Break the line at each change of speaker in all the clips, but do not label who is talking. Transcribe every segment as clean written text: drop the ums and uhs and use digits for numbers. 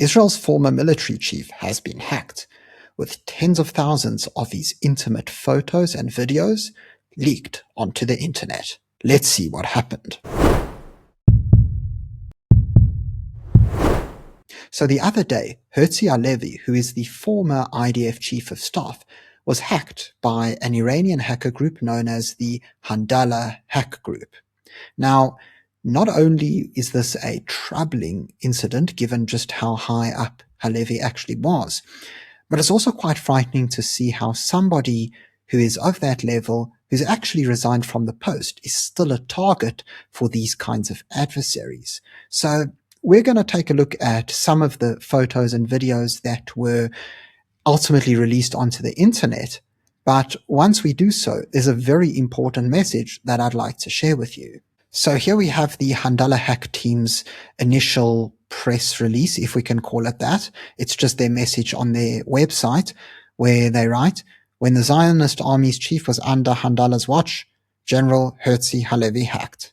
Israel's former military chief has been hacked, with tens of thousands of his intimate photos and videos leaked onto the internet. Let's see what happened. So the other day, Herzi Halevi, who is the former IDF chief of staff, was hacked by an Iranian hacker group known as the Handala Hack Group. Now, not only is this a troubling incident, given just how high up Halevi actually was, but it's also quite frightening to see how somebody who is of that level, who's actually resigned from the post, is still a target for these kinds of adversaries. So we're going to take a look at some of the photos and videos that were ultimately released onto the internet. But once we do so, there's a very important message that I'd like to share with you. So here we have the Handala Hack team's initial press release, if we can call it that. It's just their message on their website where they write, "When the Zionist army's chief was under Handala's watch, General Herzi Halevi hacked."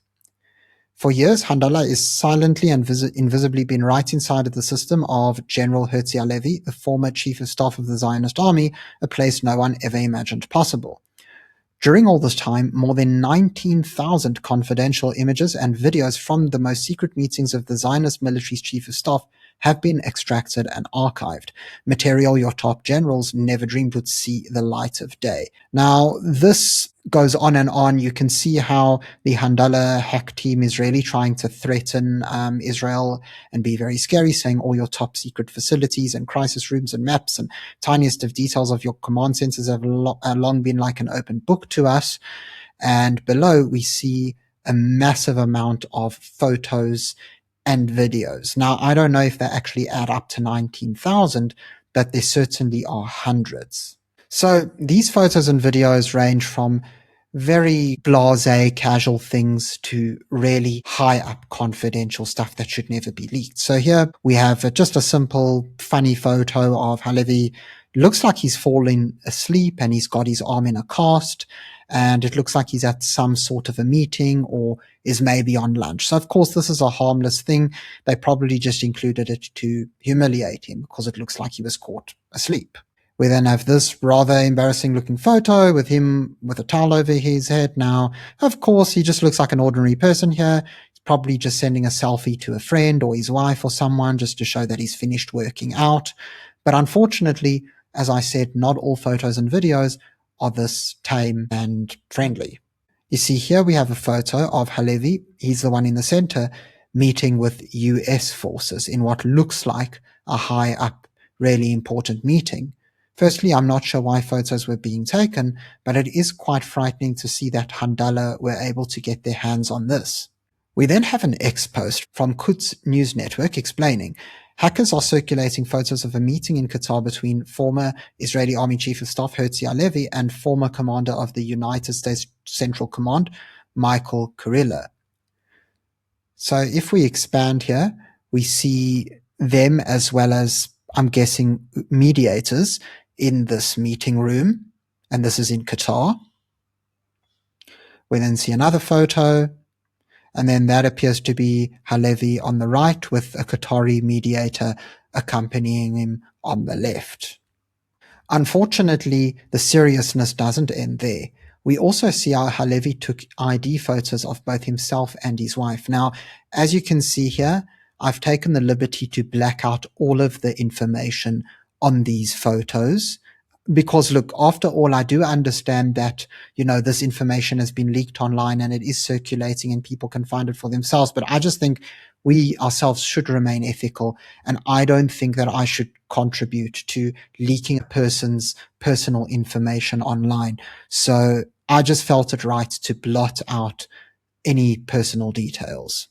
For years, Handala is silently and invisibly been right inside of the system of General Herzi Halevi, the former chief of staff of the Zionist army, a place no one ever imagined possible. During all this time, more than 19,000 confidential images and videos from the most secret meetings of the Zionist military's chief of staff have been extracted and archived. Material your top generals never dreamed would see the light of day. Now, this goes on and on. You can see how the Handala hack team is really trying to threaten Israel and be very scary, saying all your top secret facilities and crisis rooms and maps and tiniest of details of your command centers have long been like an open book to us. And below we see a massive amount of photos and videos. Now, I don't know if they actually add up to 19,000, but there certainly are hundreds. So these photos and videos range from very blasé, casual things to really high up confidential stuff that should never be leaked. So here we have just a simple funny photo of Halevi. Looks like he's fallen asleep and he's got his arm in a cast, and it looks like he's at some sort of a meeting or is maybe on lunch. So of course this is a harmless thing. They probably just included it to humiliate him because it looks like he was caught asleep. We then have this rather embarrassing looking photo with him with a towel over his head. Now, of course, he just looks like an ordinary person here. He's probably just sending a selfie to a friend or his wife or someone just to show that he's finished working out. But unfortunately, as I said, not all photos and videos are this tame and friendly. You see here we have a photo of Halevi. He's the one in the center meeting with US forces in what looks like a high up, really important meeting. Firstly, I'm not sure why photos were being taken, but it is quite frightening to see that Handala were able to get their hands on this. We then have an ex-post from Quds News Network explaining, hackers are circulating photos of a meeting in Qatar between former Israeli Army Chief of Staff Herzi Halevi and former commander of the United States Central Command, Michael Kurilla. So if we expand here, we see them as well as, I'm guessing, mediators in this meeting room, and this is in Qatar. We then see another photo, and then that appears to be Halevi on the right with a Qatari mediator accompanying him on the left. Unfortunately, the seriousness doesn't end there. We also see how Halevi took ID photos of both himself and his wife. Now, as you can see here, I've taken the liberty to black out all of the information on these photos because, look, after all, I do understand that, this information has been leaked online and it is circulating and people can find it for themselves. But I just think we ourselves should remain ethical, and I don't think that I should contribute to leaking a person's personal information online. So I just felt it right to blot out any personal details.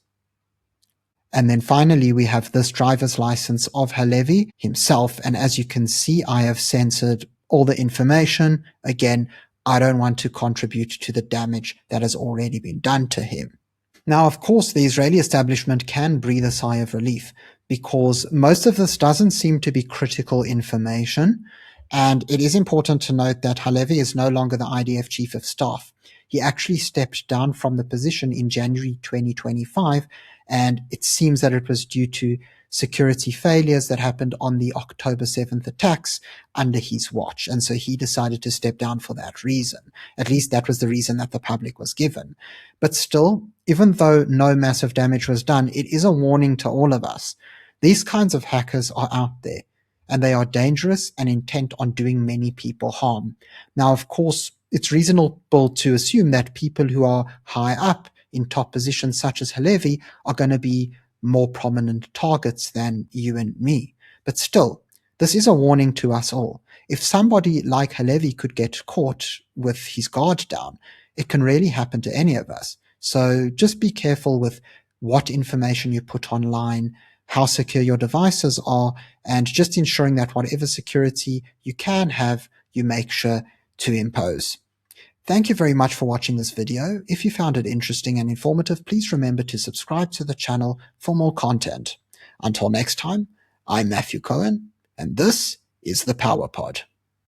And then finally, we have this driver's license of Halevi himself. And as you can see, I have censored all the information. Again, I don't want to contribute to the damage that has already been done to him. Now, of course, the Israeli establishment can breathe a sigh of relief because most of this doesn't seem to be critical information. And it is important to note that Halevi is no longer the IDF chief of staff. He actually stepped down from the position in January 2025, and it seems that it was due to security failures that happened on the October 7th attacks under his watch. And so he decided to step down for that reason. At least that was the reason that the public was given. But still, even though no massive damage was done, it is a warning to all of us. These kinds of hackers are out there, and they are dangerous and intent on doing many people harm. Now, of course, it's reasonable to assume that people who are high up in top positions, such as Halevi, are going to be more prominent targets than you and me. But still, this is a warning to us all. If somebody like Halevi could get caught with his guard down, it can really happen to any of us. So just be careful with what information you put online, how secure your devices are, and just ensuring that whatever security you can have, you make sure to impose. Thank you very much for watching this video. If you found it interesting and informative, please remember to subscribe to the channel for more content. Until next time, I'm Matthew Cohen, and this is the Power Pod.